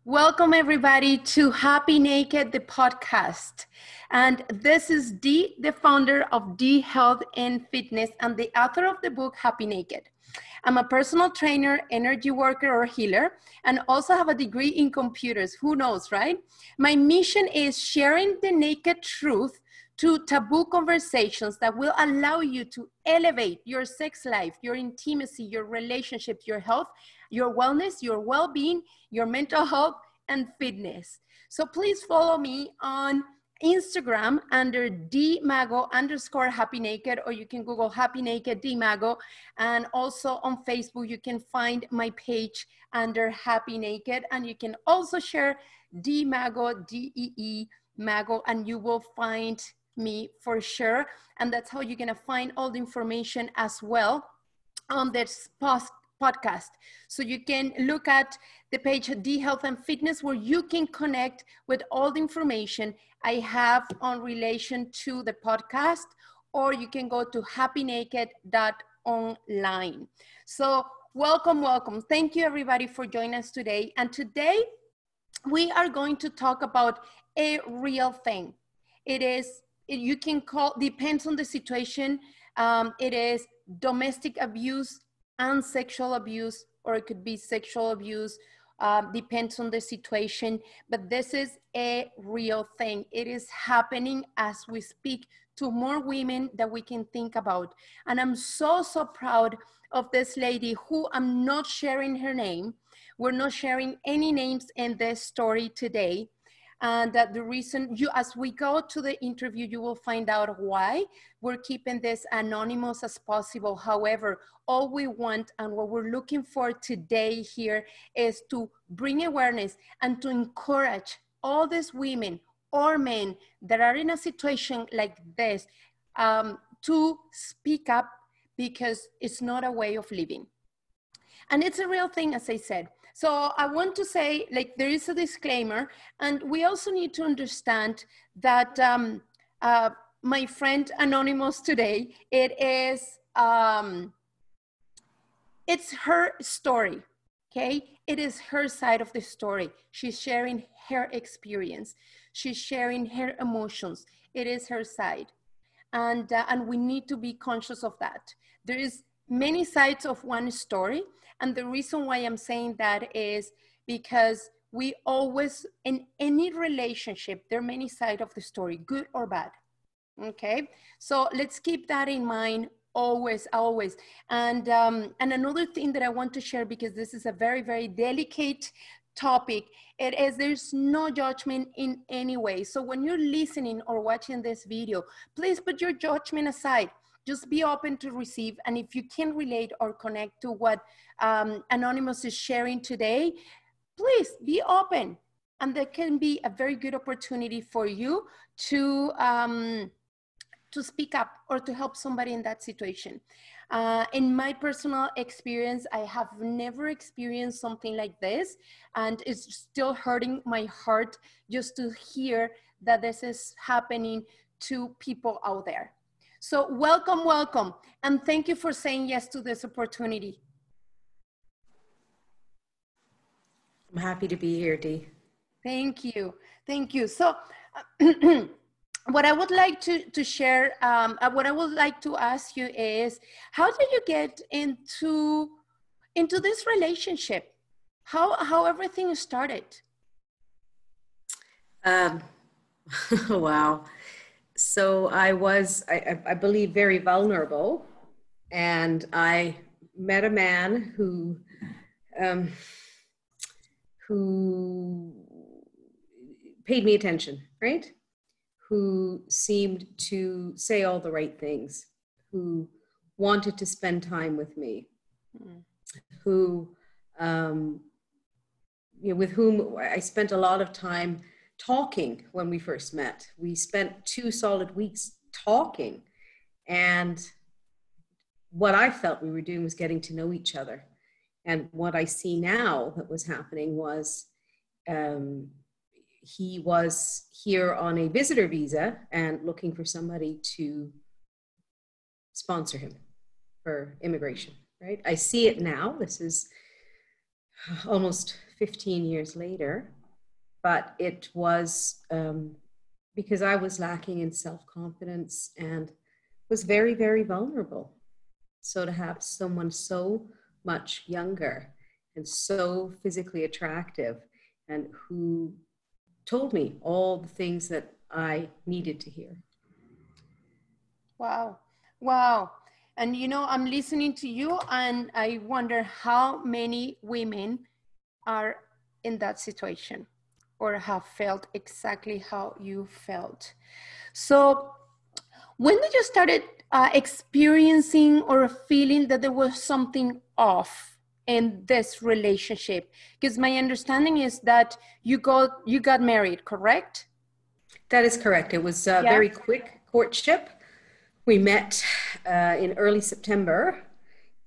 Welcome everybody to Happy Naked, the podcast. And this is Dee, the founder of Dee Health and Fitness and the author of the book, Happy Naked. I'm a personal trainer, energy worker, or healer, and also have a degree in computers. Who knows, right? My mission is sharing the naked truth to taboo conversations that will allow you to elevate your sex life, your intimacy, your relationships, your health, your wellness, your well-being, your mental health, and fitness. So please follow me on Instagram under dmago_happy naked, or you can Google Happy Naked Dmago. And also on Facebook, you can find my page under Happy Naked. And you can also share Dmago, D-E-E, Mago, and you will find me for sure. And that's how you're gonna find all the information as well on this podcast. So you can look at the page Dee Health and Fitness, where you can connect with all the information I have on relation to the podcast, or you can go to happynaked.online. So welcome. Thank you everybody for joining us today. And today we are going to talk about a real thing. You can call, depends on the situation. It is domestic abuse and sexual abuse, or it could be sexual abuse, depends on the situation, but this is a real thing. It is happening as we speak to more women that we can think about. And I'm so proud of this lady who I'm not sharing her name. We're not sharing any names in this story today. And the reason, as we go to the interview, you will find out why we're keeping this anonymous as possible. However, all we want and what we're looking for today here is to bring awareness and to encourage all these women or men that are in a situation like this to speak up, because it's not a way of living. And it's a real thing, as I said. So I want to say, like, there is a disclaimer, and we also need to understand that my friend Anonymous today, it's her story, okay? It is her side of the story. She's sharing her experience. She's sharing her emotions. It is her side. And we need to be conscious of that. There is many sides of one story. And the reason why I'm saying that is because we always, in any relationship, there are many sides of the story, good or bad, okay? So let's keep that in mind always. And another thing that I want to share, because this is a very, very delicate topic, it is there's no judgment in any way. So when you're listening or watching this video, please put your judgment aside. Just be open to receive. And if you can relate or connect to what Anonymous is sharing today, please be open. And there can be a very good opportunity for you to speak up or to help somebody in that situation. In my personal experience, I have never experienced something like this, and it's still hurting my heart just to hear that this is happening to people out there. So welcome, and thank you for saying yes to this opportunity. I'm happy to be here, Dee. Thank you. So what I would like to share, what I would like to ask you is, how did you get into this relationship? How everything started? Wow. So I was, I believe, very vulnerable, and I met a man who paid me attention, right? Who seemed to say all the right things, who wanted to spend time with me, who, with whom I spent a lot of time talking when we first met. We spent 2 solid weeks talking, and what I felt we were doing was getting to know each other. And what I see now that was happening was he was here on a visitor visa and looking for somebody to sponsor him for immigration, right? I see it now. This is almost 15 years later, but it was because I was lacking in self-confidence and was very, very vulnerable. So to have someone so much younger and so physically attractive and who told me all the things that I needed to hear. Wow. Wow. And you know, I'm listening to you and I wonder how many women are in that situation or have felt exactly how you felt. So when did you started experiencing or feeling that there was something off in this relationship? Because my understanding is that you got married, correct? That is correct. It was a very quick courtship. We met in early September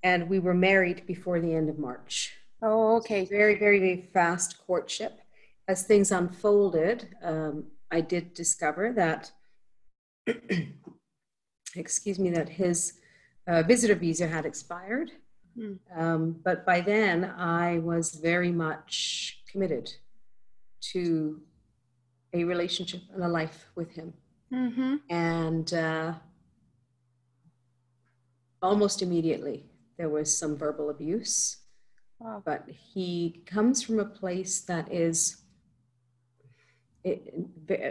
and we were married before the end of March. Oh, okay. Very, very, very fast courtship. As things unfolded, I did discover that, excuse me, that his visitor visa had expired. But by then I was very much committed to a relationship and a life with him. And almost immediately there was some verbal abuse. Wow. But he comes from a place that is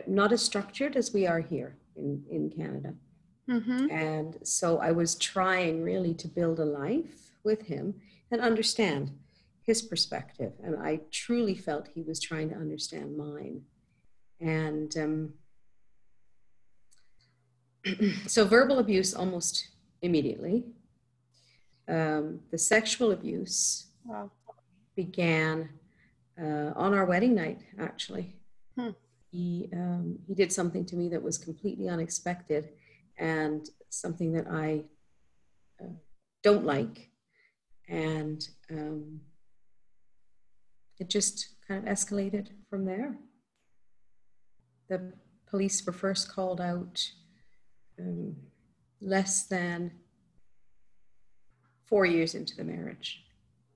not as structured as we are here in Canada. And so I was trying really to build a life with him and understand his perspective. And I truly felt he was trying to understand mine. And so verbal abuse almost immediately. The sexual abuse began on our wedding night, actually. He did something to me that was completely unexpected and something that I don't like. And it just kind of escalated from there. The police were first called out less than 4 years into the marriage.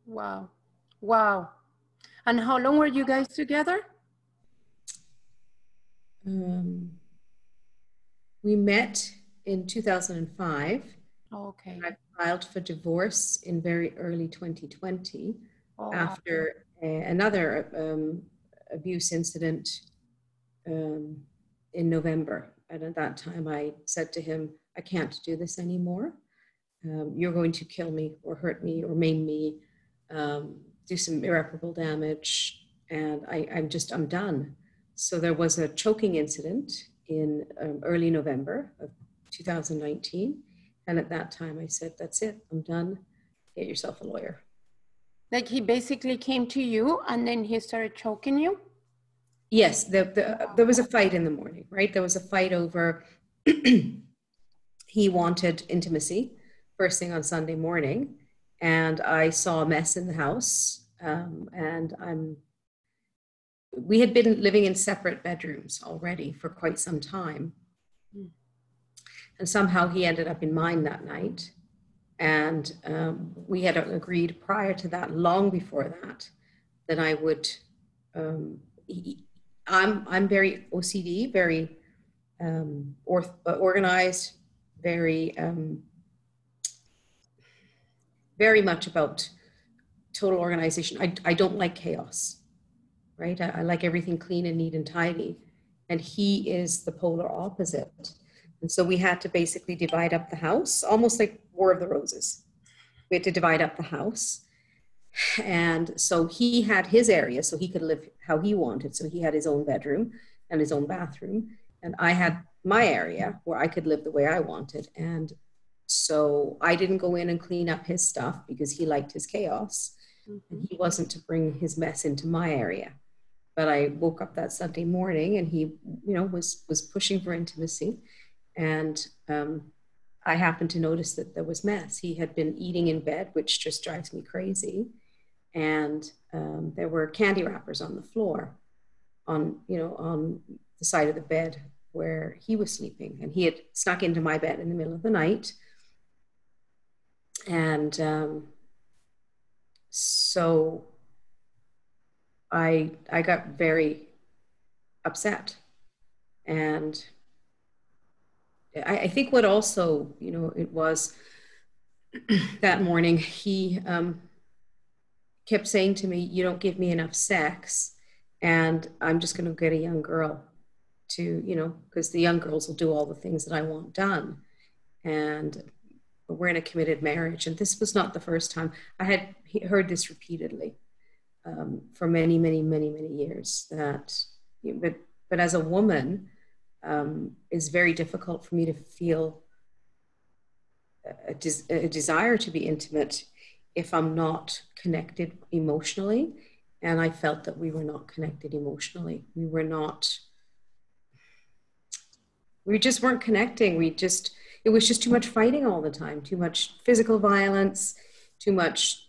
Wow. Wow. And how long were you guys together? We met in 2005. Okay. I filed for divorce in very early 2020 after another abuse incident in November. And at that time I said to him, I can't do this anymore. You're going to kill me or hurt me or maim me, do some irreparable damage. And I'm done. So there was a choking incident in early November of 2019. And at that time I said, that's it, I'm done. Get yourself a lawyer. Like he basically came to you and then he started choking you? Yes, there was a fight in the morning, right? There was a fight over, he wanted intimacy first thing on Sunday morning. And I saw a mess in the house. We had been living in separate bedrooms already for quite some time. And somehow he ended up in mine that night. And we had agreed prior to that, long before that I would, I'm very OCD, very organized, very much about total organization. I don't like chaos, right? I like everything clean and neat and tidy. And he is the polar opposite. And so we had to basically divide up the house, almost like War of the Roses. We had to divide up the house. And so he had his area so he could live how he wanted. So he had his own bedroom and his own bathroom. And I had my area where I could live the way I wanted. And so I didn't go in and clean up his stuff because he liked his chaos. And he wasn't to bring his mess into my area. But I woke up that Sunday morning and he, was pushing for intimacy. And I happened to notice that there was mess. He had been eating in bed, which just drives me crazy. And there were candy wrappers on the floor on the side of the bed where he was sleeping. And he had snuck into my bed in the middle of the night. And so I got very upset. And I think what also, it was that morning, he kept saying to me, "You don't give me enough sex, and I'm just going to get a young girl to, because the young girls will do all the things that I want done." And we're in a committed marriage. And this was not the first time. I had heard this repeatedly for many, many, many, many years. But as a woman, it's very difficult for me to feel a desire to be intimate if I'm not connected emotionally. And I felt that we were not connected emotionally. We just weren't connecting. It was just too much fighting all the time, too much physical violence, too much,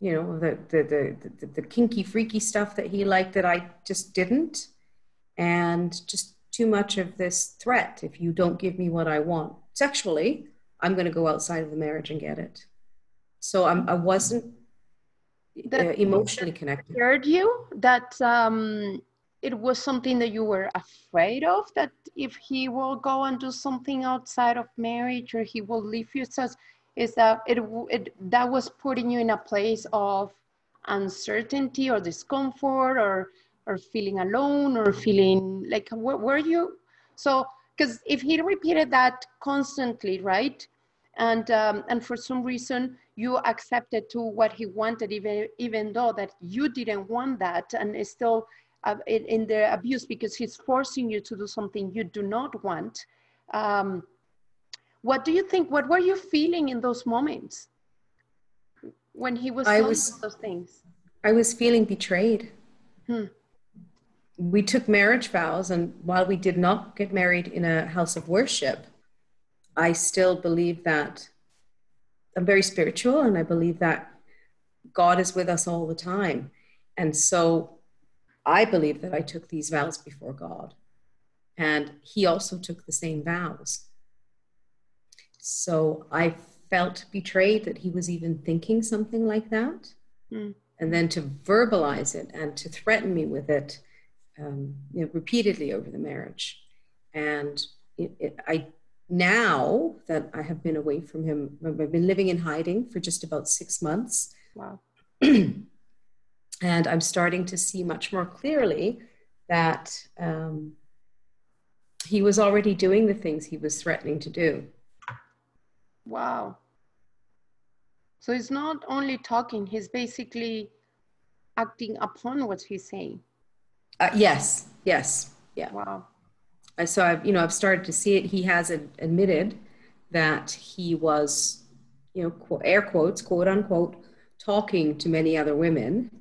the kinky, freaky stuff that he liked that I just didn't. And just too much of this threat. If you don't give me what I want sexually, I'm going to go outside of the marriage and get it. So I wasn't emotionally connected. Scared you that it was something that you were afraid of, that if he will go and do something outside of marriage or he will leave you, is that that was putting you in a place of uncertainty or discomfort or feeling alone or feeling like, were you? So, because if he repeated that constantly, right? And for some reason you accepted to what he wanted, even though that you didn't want that, and it's still in the abuse because he's forcing you to do something you do not want. What do you think? What were you feeling in those moments when he was telling you those things? I was feeling betrayed. We took marriage vows, and while we did not get married in a house of worship, I still believe that I'm very spiritual, and I believe that God is with us all the time. And so I believe that I took these vows before God, and he also took the same vows. So I felt betrayed that he was even thinking something like that. And then to verbalize it and to threaten me with it, repeatedly over the marriage. And now that I have been away from him, I've been living in hiding for just about 6 months. Wow. And I'm starting to see much more clearly that he was already doing the things he was threatening to do. Wow. So he's not only talking, he's basically acting upon what he's saying. Yes. Yeah. Wow. So I've started to see it. He has admitted that he was, air quotes, quote unquote, talking to many other women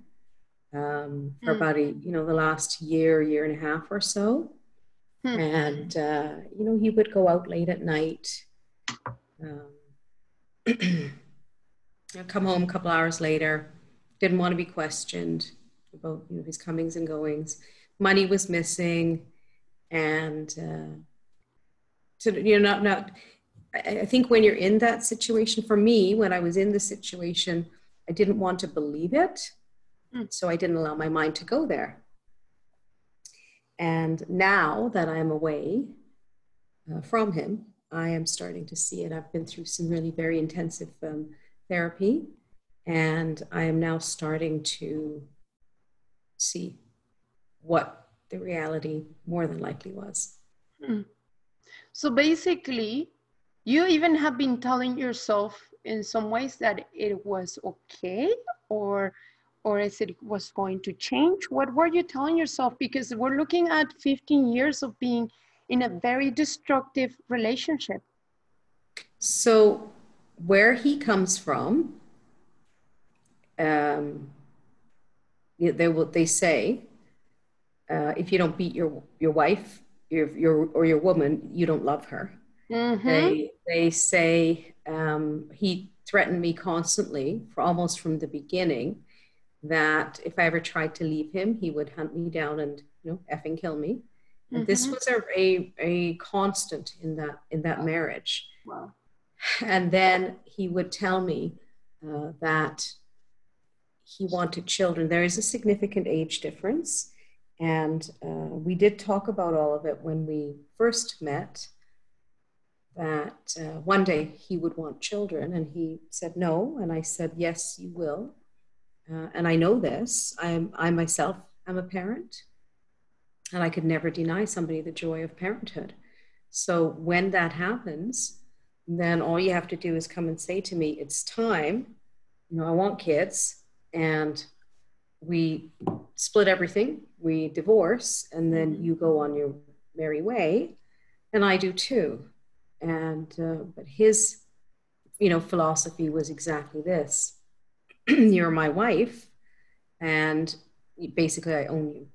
for about the last year and a half or so. And, he would go out late at night, come home a couple hours later, didn't want to be questioned about, his comings and goings. Money was missing. And I think when you're in that situation, for me, when I was in the situation, I didn't want to believe it. So I didn't allow my mind to go there. And now that I'm away from him, I am starting to see it. I've been through some really very intensive therapy, and I am now starting to see what the reality more than likely was. So basically, you even have been telling yourself in some ways that it was okay, or as it was going to change. What were you telling yourself? Because we're looking at 15 years of being in a very destructive relationship. So where he comes from, they say, if you don't beat your wife, your woman, you don't love her. They say he threatened me constantly, almost from the beginning, that if I ever tried to leave him, he would hunt me down and effing kill me. And this was a constant in that marriage. Wow. And then he would tell me that he wanted children. There is a significant age difference. And we did talk about all of it when we first met, that one day he would want children. And he said no. And I said, yes, you will. And I know this. I myself am a parent. And I could never deny somebody the joy of parenthood. So when that happens, then all you have to do is come and say to me, it's time, you know, I want kids. And we split everything, we divorce, and then you go on your merry way. And I do too. And, but his, you know, philosophy was exactly this. You're my wife, and basically I own you.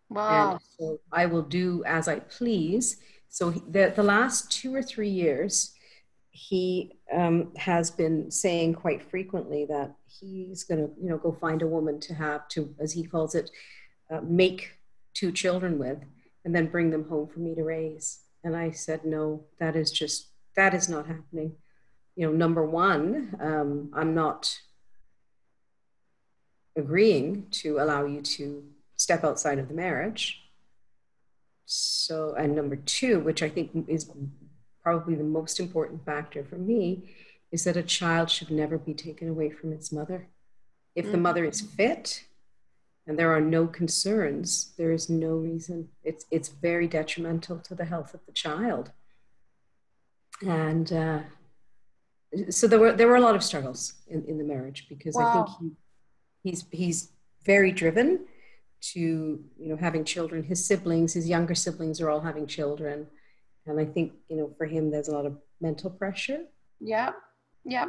Wow. And so I will do as I please. So the last 2 or 3 years, he has been saying quite frequently that he's going to, you know, go find a woman to have, to, as he calls it, make 2 children with, and then bring them home for me to raise. And I said, no, that is not happening. You know, number one, I'm not agreeing to allow you to step outside of the marriage. So, and number two, which I think is probably the most important factor for me, is that a child should never be taken away from its mother. If the mother is fit and there are no concerns, there is no reason. It's very detrimental to the health of the child. And so there were a lot of struggles in the marriage, because Wow. I think he's very driven to, you know, having children. His siblings, his younger siblings, are all having children, and I think, you know, for him there's a lot of mental pressure. Yeah, yeah.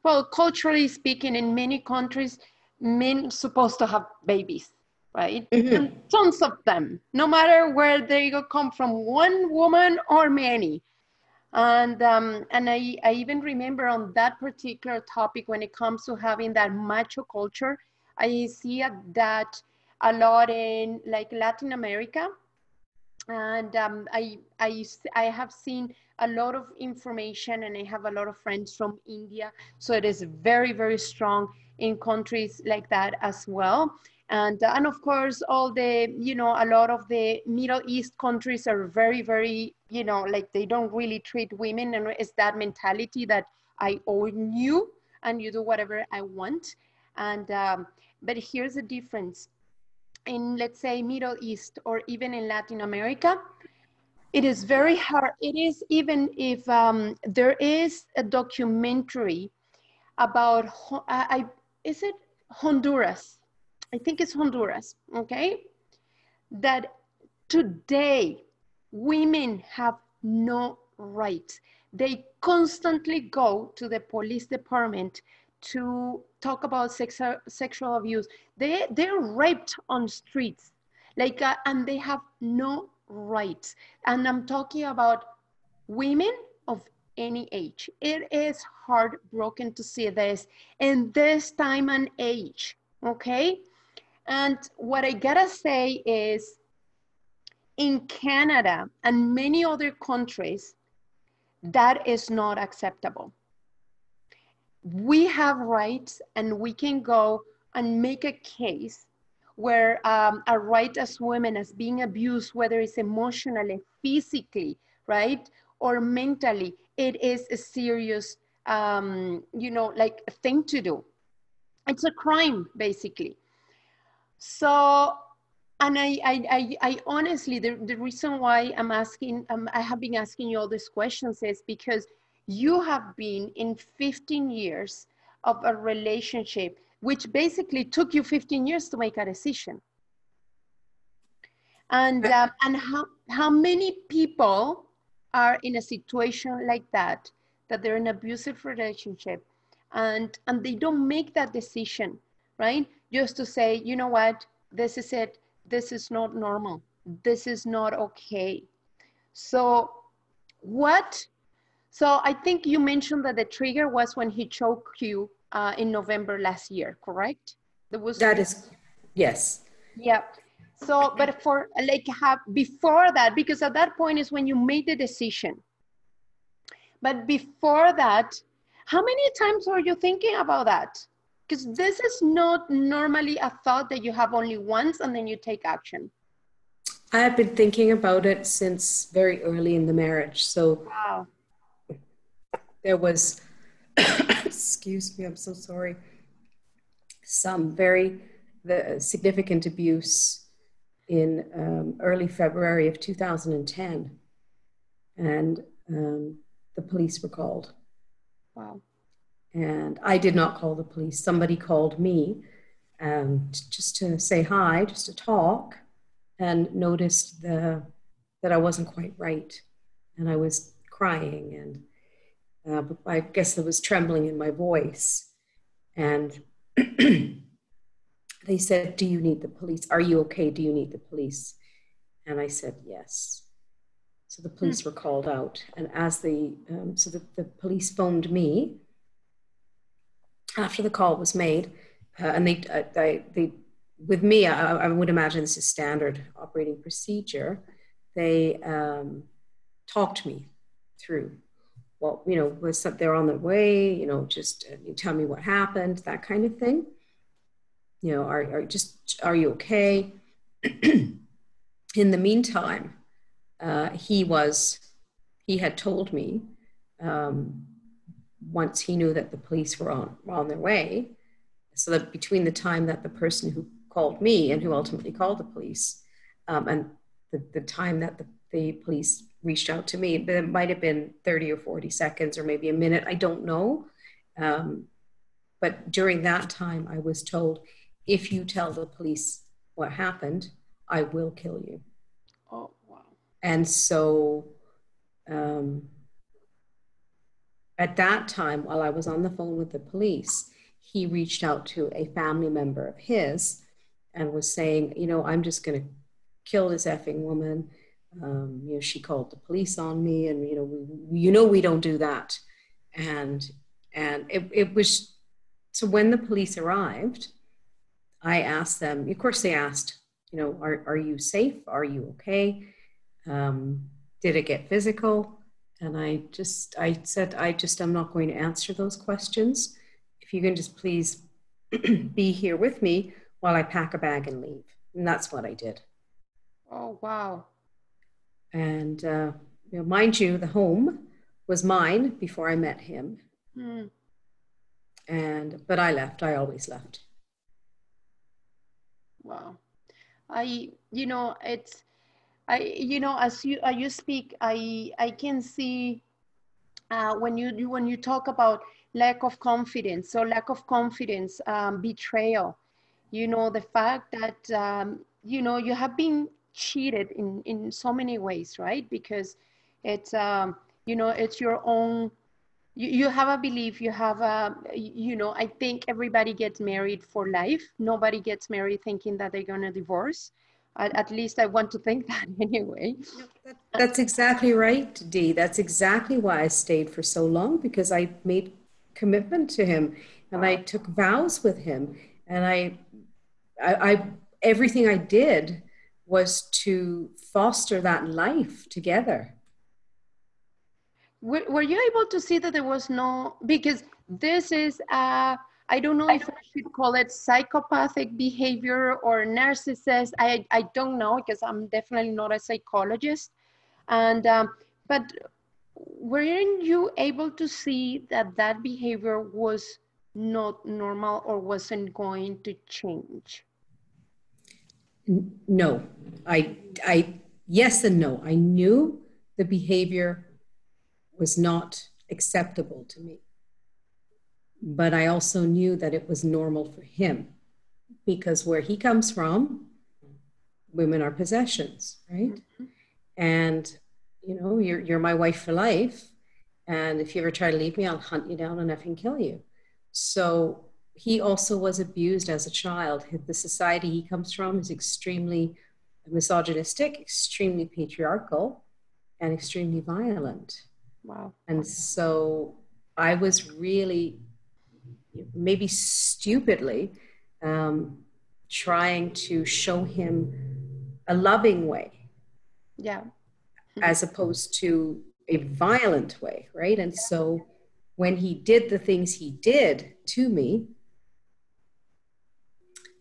Well, culturally speaking, in many countries, men supposed to have babies, right? Mm-hmm. And tons of them, no matter where they come from, one woman or many. And I even remember on that particular topic, when it comes to having that macho culture, I see that a lot in like Latin America. And I have seen a lot of information, and I have a lot of friends from India. So it is very, very strong in countries like that as well. And of course, all the, you know, a lot of the Middle East countries are very, very, you know, like they don't really treat women. And it's that mentality that I own you and you do whatever I want. And, but here's the difference. In, let's say, Middle East or even in Latin America, it is very hard. It is, even if there is a documentary about, is it Honduras? I think it's Honduras, okay? That today women have no rights. They constantly go to the police department to talk about sexual abuse. They're raped on streets, like, and they have no rights. And I'm talking about women of any age. It is heartbroken to see this in this time and age, okay? And what I gotta say is, in Canada and many other countries, that is not acceptable. We have rights, and we can go and make a case where a right as women as being abused, whether it's emotionally, physically, right, or mentally, it is a serious, you know, like a thing to do. It's a crime, basically. So, and I honestly, the reason why I'm asking, I have been asking you all these questions is because you have been in 15 years of a relationship, which basically took you 15 years to make a decision. And how many people are in a situation like that, that they're in an abusive relationship, and they don't make that decision, right? Just to say, you know what, this is it. This is not normal. This is not okay. So so I think you mentioned that the trigger was when he choked you in November last year, correct? That is, yes. Yeah. So, but for like before that, because at that point is when you made the decision. But before that, how many times were you thinking about that? Because this is not normally a thought that you have only once and then you take action. I have been thinking about it since very early in the marriage. So Wow. there was, excuse me, I'm so sorry, some very significant abuse in early February of 2010. And the police were called. Wow. And I did not call the police. Somebody called me just to say hi, just to talk, and noticed that I wasn't quite right. And I was crying, and I guess there was trembling in my voice. And they said, "Do you need the police? Are you okay? Do you need the police?" And I said, "Yes." So the police were called out, and as the police phoned me after the call was made, and they with me, I would imagine this is standard operating procedure. They talked me through, well, was they're on their way, just you tell me what happened, that kind of thing. Are you okay? In the meantime, he had told me once he knew that the police were on their way, so that between the time that the person who called me and who ultimately called the police and the time that the police reached out to me, it might have been 30 or 40 seconds or maybe a minute, I don't know. But during that time, I was told, if you tell the police what happened, I will kill you. Oh, wow. And so at that time, while I was on the phone with the police, he reached out to a family member of his and was saying, I'm just going to kill this effing woman. She called the police on me, and, we don't do that. And it was, so when the police arrived, I asked them, of course they asked, are you safe? Are you okay? Did it get physical? And I said, I'm not going to answer those questions. If you can just please be here with me while I pack a bag and leave. And that's what I did. Oh, wow. And, mind you, the home was mine before I met him. But I left. I always left. Wow. As you speak, I can see when you talk about lack of confidence, betrayal, the fact that you have been cheated in so many ways, right? Because it's it's your own. You have a belief, you have I think everybody gets married for life. Nobody gets married thinking that they're going to divorce. At least I want to think that anyway. That's exactly right, Dee. That's exactly why I stayed for so long, because I made commitment to him and I took vows with him. And I everything I did was to foster that life together. Were you able to see that there was no, because this is, I don't know if I should call it psychopathic behavior or narcissist. I don't know, because I'm definitely not a psychologist. And, but weren't you able to see that that behavior was not normal or wasn't going to change? No, yes and no. I knew the behavior was not acceptable to me. But I also knew that it was normal for him, because where he comes from, women are possessions, right? Mm-hmm. And, you're my wife for life. And if you ever try to leave me, I'll hunt you down and effing kill you. So he also was abused as a child. The society he comes from is extremely misogynistic, extremely patriarchal, and extremely violent. Wow. And so I was really, maybe stupidly, trying to show him a loving way. Yeah. As opposed to a violent way, right? And so when he did the things he did to me,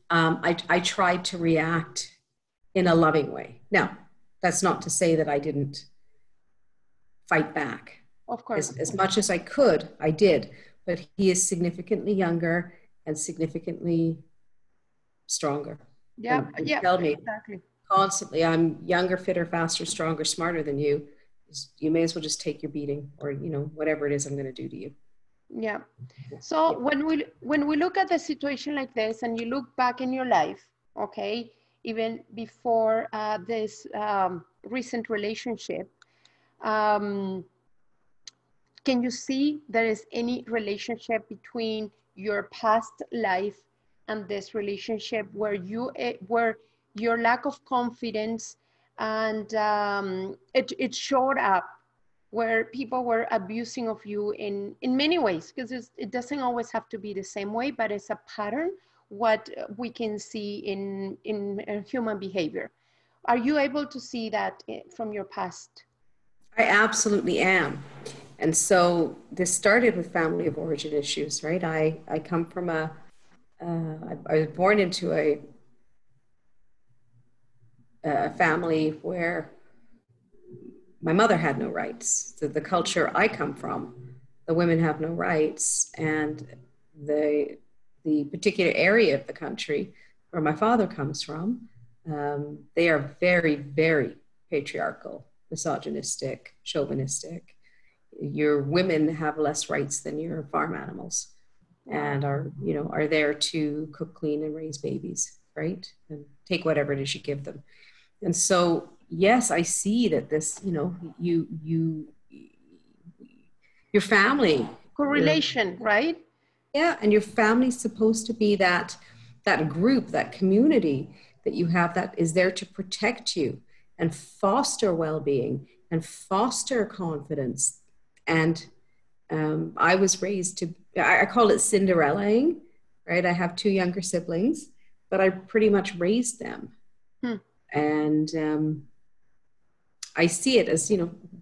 I tried to react in a loving way. Now, that's not to say that I didn't fight back. Of course. As much as I could, I did. But he is significantly younger and significantly stronger. Yeah, And yeah, tell me exactly. constantly, I'm younger, fitter, faster, stronger, smarter than you. You may as well just take your beating, or whatever it is I'm going to do to you. Yeah. So Yeah. when we look at the situation like this, and you look back in your life, okay, even before this recent relationship, um, can you see there is any relationship between your past life and this relationship where where your lack of confidence and it showed up, where people were abusing of you in many ways, because it doesn't always have to be the same way, but it's a pattern what we can see in human behavior. Are you able to see that from your past? I absolutely am. And so this started with family of origin issues, right? I come from I was born into a family where my mother had no rights. The culture I come from, the women have no rights. And the, the particular area of the country where my father comes from, they are very, very patriarchal, misogynistic, chauvinistic. Your women have less rights than your farm animals, and are there to cook, clean, and raise babies, right? And take whatever it is you give them. And so, yes, I see that this, your family, Correlation, right? yeah, and your family's supposed to be that group, that community that you have that is there to protect you and foster well-being and foster confidence. And I was raised to, I call it Cinderellaing, right? I have two younger siblings, but I pretty much raised them. Hmm. And I see it as,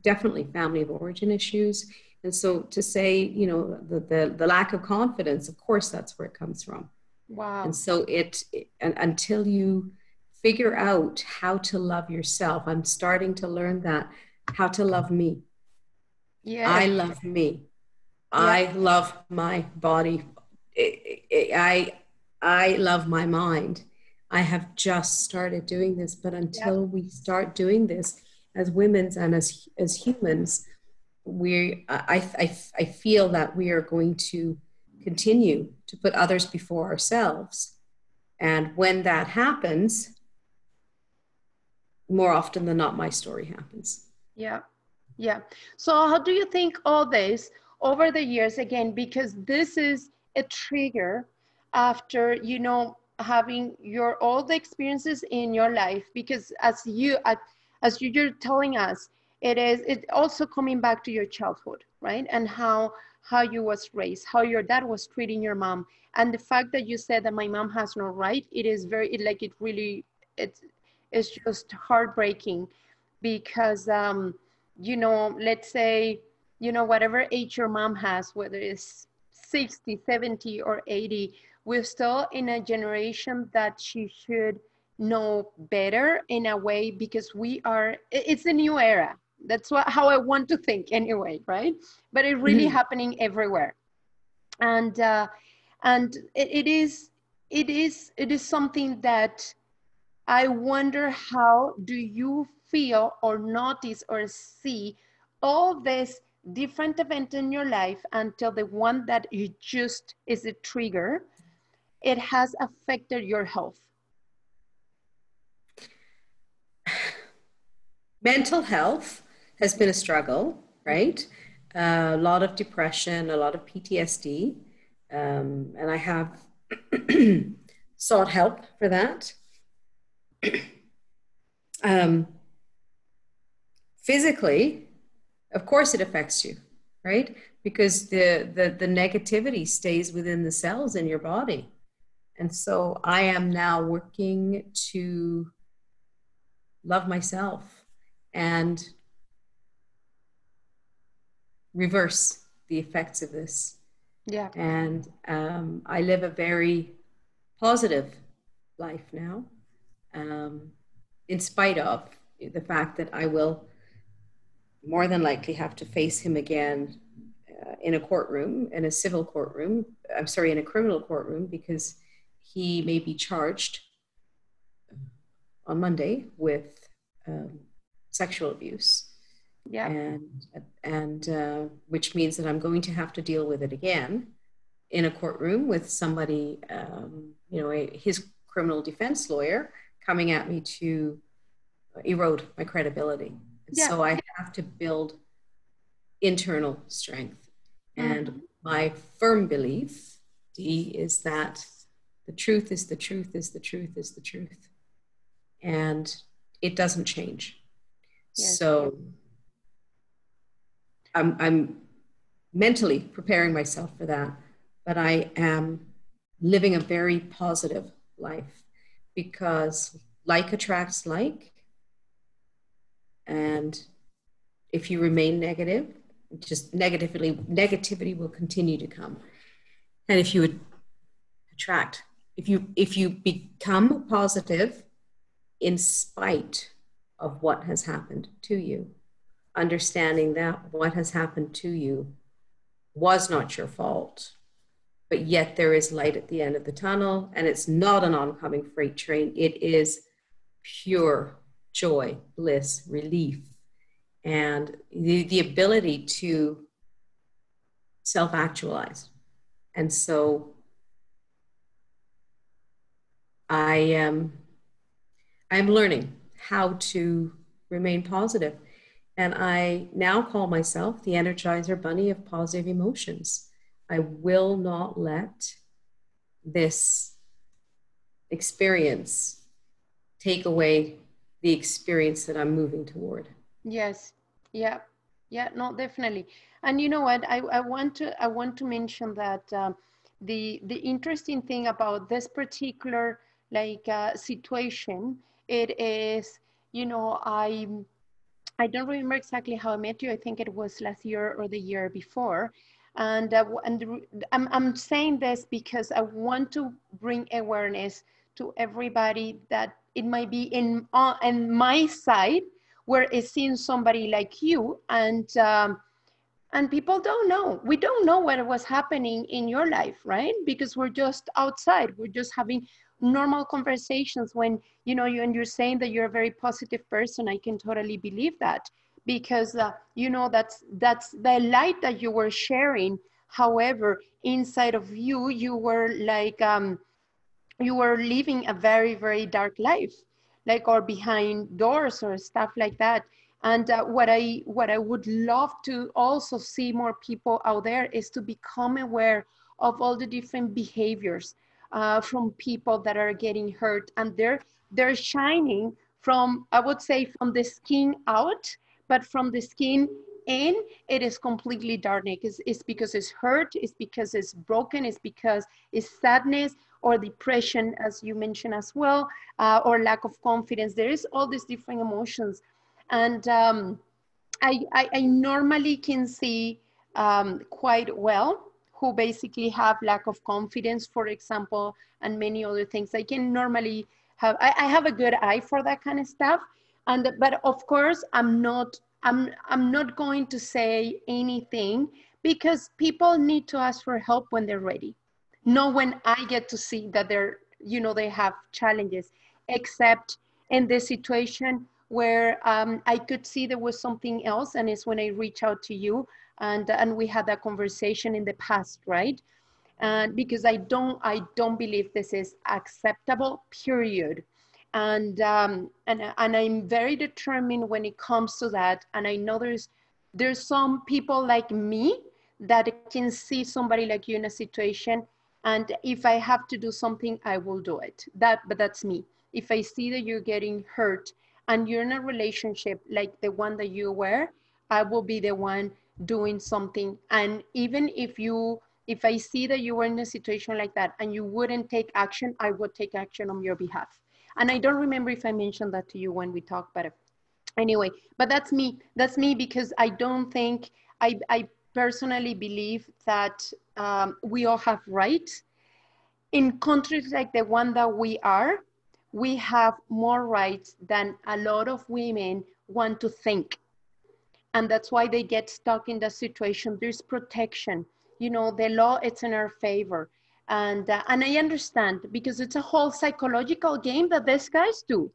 definitely family of origin issues. And so to say, the lack of confidence, of course, that's where it comes from. Wow. And so and until you figure out how to love yourself, I'm starting to learn that, how to love me. I Yes. love me. Yeah. I love my body. I love my mind. I have just started doing this, but Yeah. until we start doing this as women and as humans, I feel that we are going to continue to put others before ourselves. And when that happens, more often than not, my story happens. Yeah. Yeah. So how do you think all this over the years, again, because this is a trigger after, having all the experiences in your life, because as you're telling us, it also coming back to your childhood, right? And how you was raised, how your dad was treating your mom. And the fact that you said that my mom has no right, it is it really, it's just heartbreaking, because let's say, whatever age your mom has, whether it's 60, 70, or 80, we're still in a generation that she should know better in a way, because it's a new era. That's how I want to think anyway, right? But it's really Mhm. happening everywhere. And it is something that I wonder, how do you feel or notice or see all this different event in your life until the one that you just is a trigger, it has affected your health? Mental health has been a struggle, right? A lot of depression, a lot of PTSD. And I have sought help for that. Um, Physically, of course, it affects you, right? Because the negativity stays within the cells in your body. And so I am now working to love myself and reverse the effects of this. Yeah. And I live a very positive life now, in spite of the fact that I will more than likely have to face him again in a courtroom, in a civil courtroom. I'm sorry, in a criminal courtroom, because he may be charged on Monday with sexual abuse. Yeah. And which means that I'm going to have to deal with it again in a courtroom with somebody, his criminal defense lawyer coming at me to erode my credibility. Yeah. So I have to build internal strength. And my firm belief, Dee, is that the truth is the truth is the truth is the truth. And it doesn't change. Yes. So I'm mentally preparing myself for that, but I am living a very positive life, because like attracts like. And if you remain negative, just negativity will continue to come. And if you would attract, if you become positive in spite of what has happened to you, understanding that what has happened to you was not your fault, but yet there is light at the end of the tunnel, and it's not an oncoming freight train. It is pure joy, bliss, relief, and the ability to self-actualize. And so I'm learning how to remain positive. And I now call myself the Energizer Bunny of positive emotions. I will not let this experience take away the experience that I'm moving toward. Yes. Yeah. Yeah. No, definitely. And you know what? I want to mention that the interesting thing about this particular situation, it is, I don't remember exactly how I met you. I think it was last year or the year before. And I'm saying this because I want to bring awareness to everybody that it might be in my side, where it's seeing somebody like you, and people don't know. We don't know what was happening in your life, right? Because we're just outside. We're just having normal conversations. When you're saying that you're a very positive person, I can totally believe that, because that's the light that you were sharing. However, inside of you, you were you were living a very, very dark life, or behind doors or stuff like that. And what I would love to also see more people out there is to become aware of all the different behaviors from people that are getting hurt, and they're shining from, I would say, from the skin out, but from the skin in, it is completely dark. It's because it's hurt, it's because it's broken, it's because it's sadness or depression, as you mentioned as well, or lack of confidence. There is all these different emotions. And I normally can see quite well who basically have lack of confidence, for example, and many other things. I can normally have, I have a good eye for that kind of stuff. But of course, I'm not going to say anything, because people need to ask for help when they're ready. Not when I get to see that they have challenges, except in this situation where I could see there was something else, and it's when I reach out to you, and we had that conversation in the past, right? Because I don't believe this is acceptable, period. And I'm very determined when it comes to that. And I know there's some people like me that can see somebody like you in a situation, and if I have to do something, I will do it. But that's me. If I see that you're getting hurt and you're in a relationship like the one that you were, I will be the one doing something. And even if I see that you were in a situation like that and you wouldn't take action, I would take action on your behalf. And I don't remember if I mentioned that to you when we talked, but anyway, but that's me. That's me, because I don't think, I personally believe that we all have rights. in countries like the one that we are, we have more rights than a lot of women want to think. And that's why they get stuck in that situation. There's protection. You know, the law, it's in our favor. And I understand, because it's a whole psychological game that these guys do.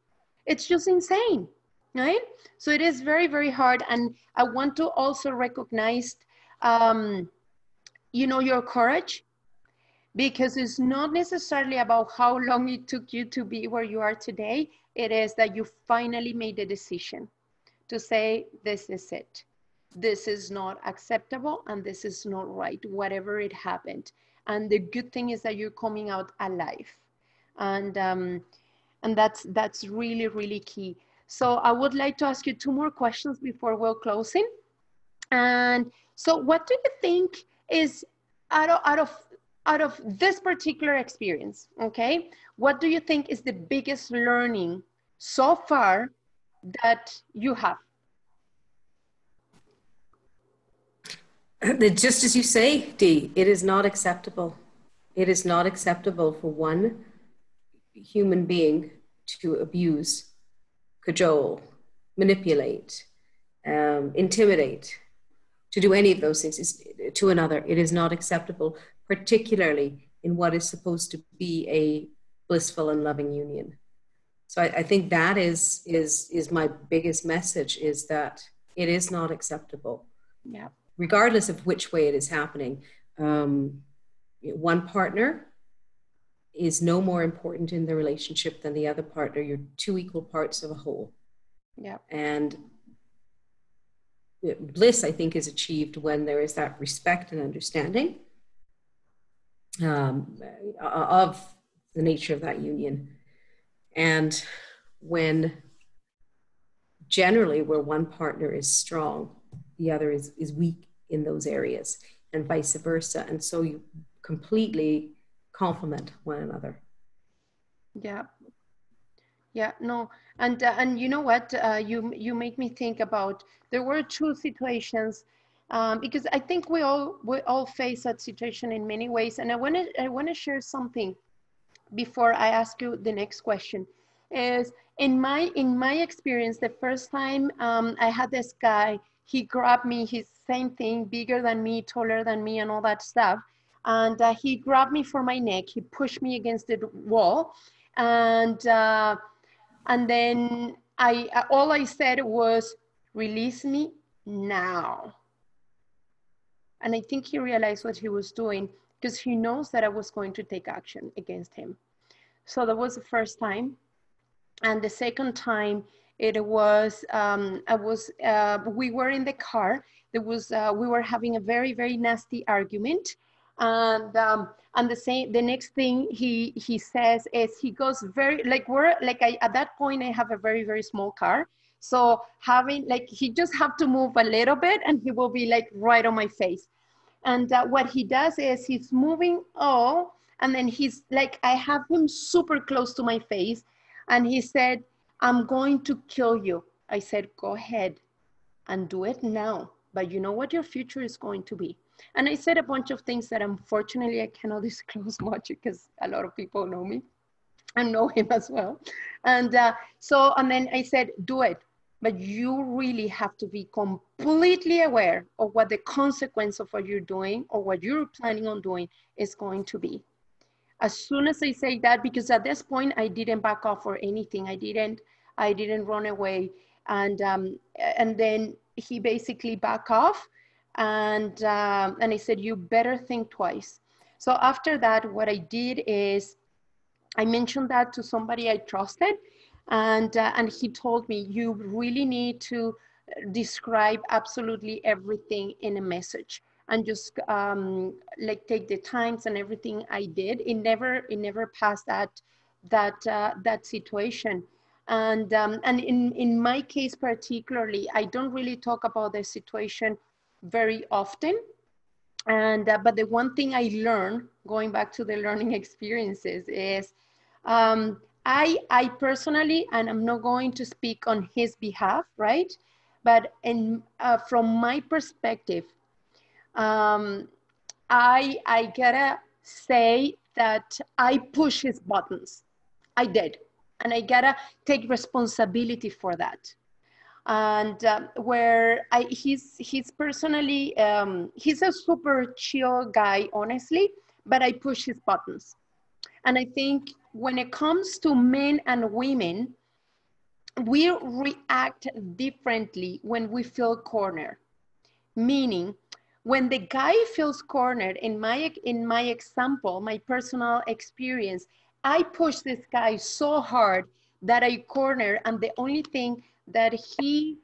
It's just insane, right? So it is very, very hard. And I want to also recognize, you know, your courage, because it's not necessarily about how long it took you to be where you are today. It is that you finally made the decision to say, this is it. This is not acceptable and this is not right, whatever it happened. And the good thing is that you're coming out alive. And that's really, really key. So I would like to ask you 2 more questions before we're closing. And so what do you think is out of this particular experience, okay? What do you think is the biggest learning so far that you have? Just as you say, Dee, it is not acceptable. It is not acceptable for one human being to abuse, cajole, manipulate, intimidate, to do any of those things to another. It is not acceptable, particularly in what is supposed to be a blissful and loving union. So I think that is my biggest message, is that it is not acceptable. Yeah. Regardless of which way it is happening. One partner is no more important in the relationship than the other partner. You're 2 equal parts of a whole. Yeah. And bliss, I think, is achieved when there is that respect and understanding of the nature of that union. And when generally where one partner is strong, the other is weak in those areas, and vice versa. And so you completely complement one another. Yeah. Yeah, no. And you know what, you make me think about, there were 2 situations, because I think we all face that situation in many ways. And I want to share something before I ask you the next question. Is in my experience, the first time I had this guy, he grabbed me, he's same thing, bigger than me, taller than me, and all that stuff. And he grabbed me for my neck, he pushed me against the wall, and then all I said was, release me now. And I think he realized what he was doing, because he knows that I was going to take action against him. So that was the first time. And the second time, it was, we were in the car. We were having a very, very nasty argument. And the next thing he says is, he goes very, at that point, I have a very, very small car. So he just have to move a little bit and he will be like right on my face. And what he does is he's moving all, and then he's like, I have him super close to my face. And he said, I'm going to kill you. I said, go ahead and do it now. But you know what your future is going to be. And I said a bunch of things that unfortunately I cannot disclose much, because a lot of people know me and know him as well. And then I said, do it. But you really have to be completely aware of what the consequence of what you're doing or what you're planning on doing is going to be. As soon as I say that, because at this point I didn't back off or anything. I didn't run away. And then he basically backed off, and I said, you better think twice. So after that, what I did is I mentioned that to somebody I trusted, and he told me, you really need to describe absolutely everything in a message, and just take the times and everything I did. It never passed that situation. And in my case particularly, I don't really talk about the situation very often. But the one thing I learned, going back to the learning experiences, is I personally, and I'm not going to speak on his behalf, right? But from my perspective, I gotta say that I push his buttons. I did. And I gotta take responsibility for that. And he's personally, he's a super chill guy, honestly, but I push his buttons. And I think when it comes to men and women, we react differently when we feel cornered. Meaning, when the guy feels cornered, in my example, my personal experience, I push this guy so hard that I corner, and the only thing that he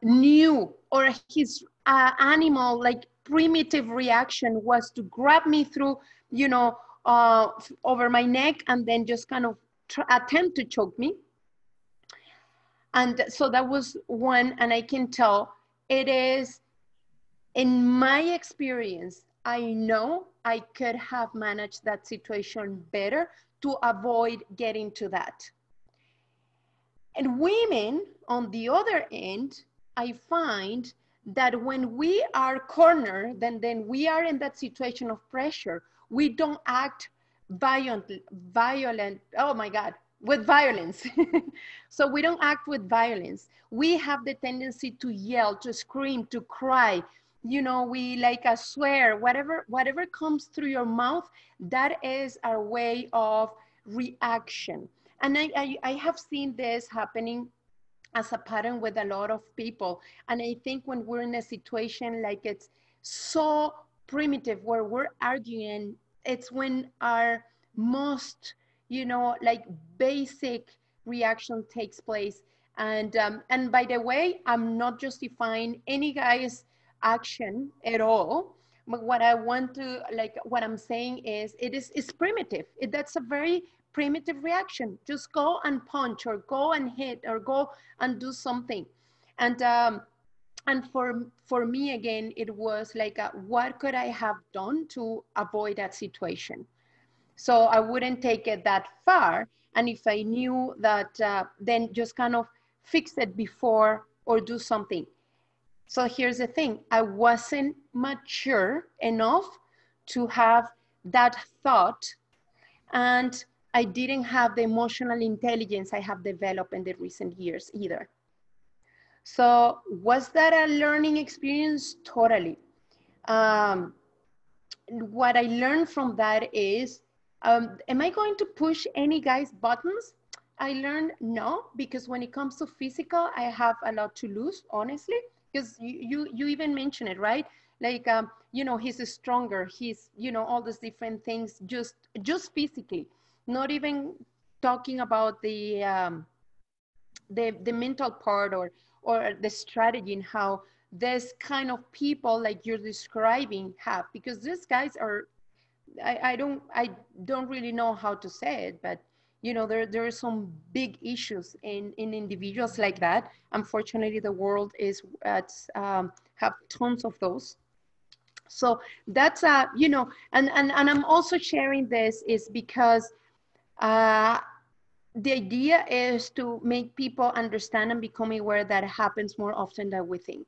knew, or his animal, like primitive reaction, was to grab me through, you know, over my neck, and then just kind of attempt to choke me. And so that was one, and I can tell it is, in my experience, I know I could have managed that situation better to avoid getting to that. And women, on the other end, I find that when we are cornered, then we are in that situation of pressure. We don't act violent, oh my God, with violence. So we don't act with violence. We have the tendency to yell, to scream, to cry. You know, we like a swear, whatever comes through your mouth, that is our way of reaction. And I have seen this happening as a pattern with a lot of people. And I think when we're in a situation like it's so primitive where we're arguing, it's when our most, you know, like basic reaction takes place. And by the way, I'm not justifying any guy's action at all. But what I want to, like, what I'm saying is, it's primitive. That's a very primitive reaction. Just go and punch, or go and hit, or go and do something. And for me, again, it was like, what could I have done to avoid that situation? So I wouldn't take it that far. And if I knew that, then just kind of fix it before, or do something. So here's the thing, I wasn't mature enough to have that thought, and I didn't have the emotional intelligence I have developed in the recent years either. So was that a learning experience? Totally. What I learned from that is, am I going to push any guy's buttons? I learned no, because when it comes to physical, I have a lot to lose, honestly, because you even mentioned it, right? Like, you know, he's stronger, he's, you know, all these different things, just physically, not even talking about the mental part, or the strategy, and how this kind of people like you're describing have, because these guys are, I don't really know how to say it, but you know, there are some big issues in individuals like that. Unfortunately, the world is have tons of those. So that's you know, and I'm also sharing this is because the idea is to make people understand and become aware that it happens more often than we think.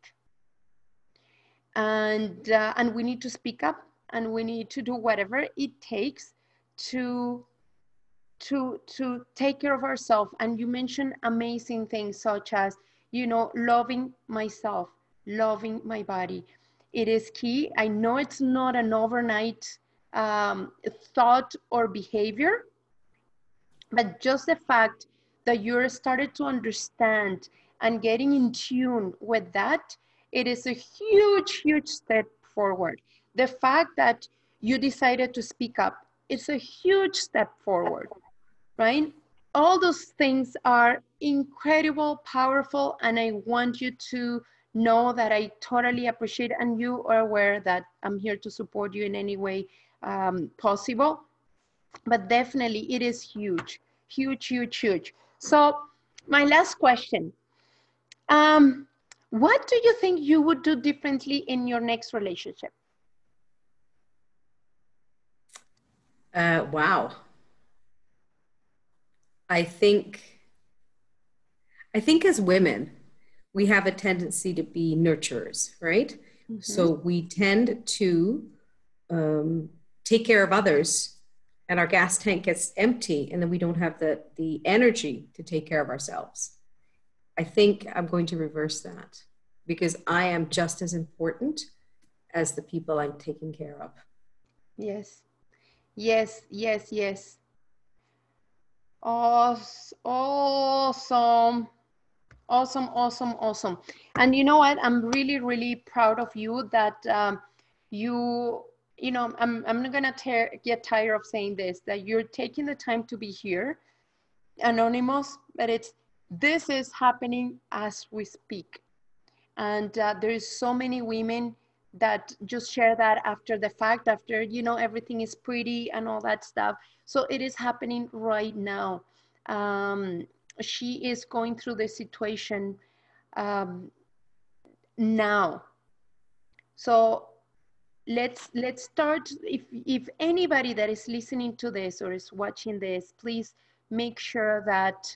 And we need to speak up, and we need to do whatever it takes to take care of ourselves. And you mentioned amazing things, such as, you know, loving myself, loving my body. It is key. I know it's not an overnight thought or behavior, but just the fact that you're started to understand and getting in tune with that, it is a huge step forward. The fact that you decided to speak up, it's a huge step forward, right? All those things are incredible, powerful, and I want you to know that I totally appreciate, and you are aware that I'm here to support you in any way possible. But definitely it is huge. So my last question, what do you think you would do differently in your next relationship? Wow. I think as women, we have a tendency to be nurturers, right? Mm-hmm. So we tend to take care of others and our gas tank gets empty, and then we don't have the energy to take care of ourselves. I think I'm going to reverse that, because I am just as important as the people I'm taking care of. Yes, yes, yes, yes. Awesome. Awesome, awesome, awesome. And you know what? I'm really, really proud of you that you know, I'm not gonna get tired of saying this, that you're taking the time to be here, anonymous, but this is happening as we speak. And there is so many women that just share that after the fact, after, you know, everything is pretty and all that stuff. So it is happening right now. Um, she is going through the situation um, now. So let's start. If anybody that is listening to this or is watching this, please make sure that,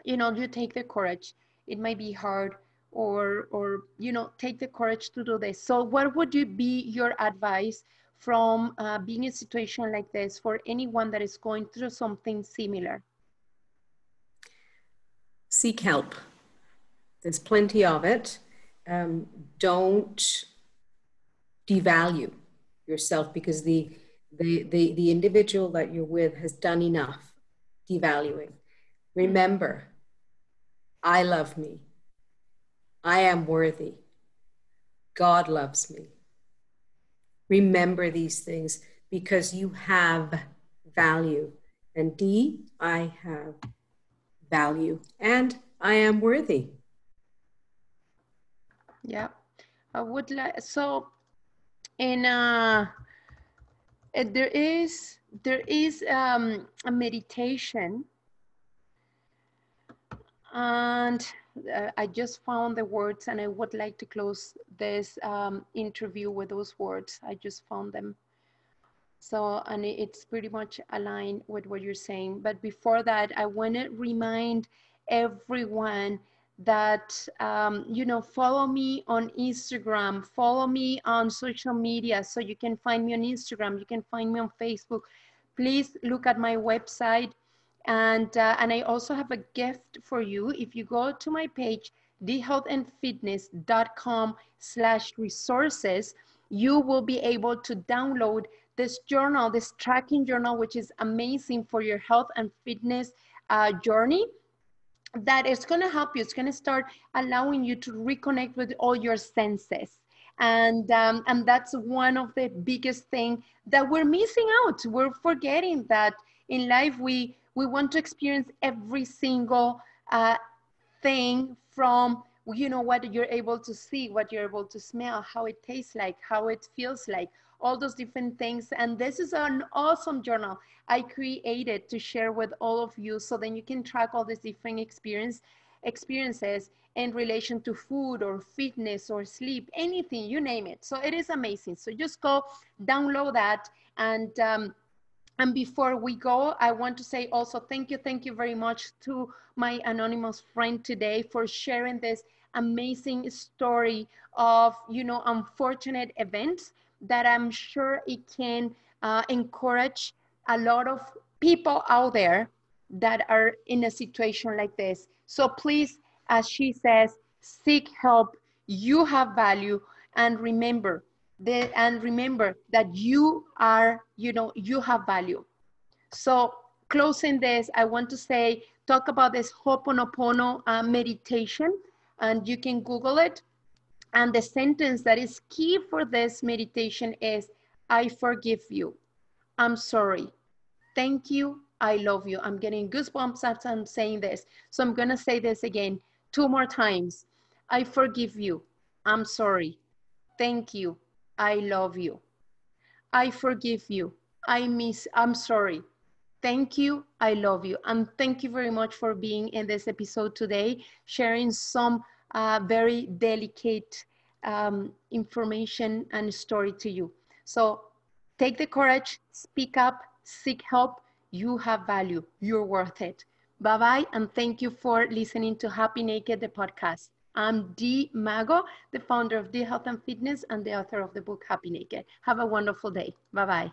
you know, you take the courage. It might be hard, or you know, take the courage to do this. So what would you be your advice from being in a situation like this for anyone that is going through something similar? Seek help. There's plenty of it. Don't devalue yourself because the individual that you're with has done enough devaluing. Remember, I love me. I am worthy. God loves me. Remember these things because you have value. And D, I have value and I am worthy. Yeah, I would like, so in there is a meditation, and I just found the words, and I would like to close this interview with those words. I just found them. So, and it's pretty much aligned with what you're saying. But before that, I want to remind everyone that, you know, follow me on Instagram, follow me on social media. So you can find me on Instagram, you can find me on Facebook. Please look at my website. And I also have a gift for you. If you go to my page, thehealthandfitness.com/resources, you will be able to download this journal, this tracking journal, which is amazing for your health and fitness journey. That is going to help you. It's going to start allowing you to reconnect with all your senses. And that's one of the biggest thing that we're missing out. We're forgetting that in life, we want to experience every single thing, from, you know, what you're able to see, what you're able to smell, how it tastes like, how it feels like, all those different things. And this is an awesome journal I created to share with all of you, so then you can track all these different experiences in relation to food or fitness or sleep, anything, you name it. So it is amazing. So just go download that. And before we go, I want to say also thank you very much to my anonymous friend today for sharing this amazing story of, you know, unfortunate events that I'm sure it can encourage a lot of people out there that are in a situation like this. So please, as she says, seek help. You have value, and remember, that you are, you know, you have value. So closing this, I want to say, talk about this Ho'oponopono meditation, and you can Google it. And the sentence that is key for this meditation is, I forgive you. I'm sorry. Thank you. I love you. I'm getting goosebumps as I'm saying this. So I'm going to say this again 2 more times. I forgive you. I'm sorry. Thank you. I love you. I forgive you. I'm sorry. Thank you. I love you. And thank you very much for being in this episode today, sharing some very delicate information and story to you. So take the courage, speak up, seek help. You have value. You're worth it. Bye-bye, and thank you for listening to Happy Naked, the podcast. I'm Dee Mago, the founder of Dee Health and Fitness and the author of the book Happy Naked. Have a wonderful day. Bye-bye.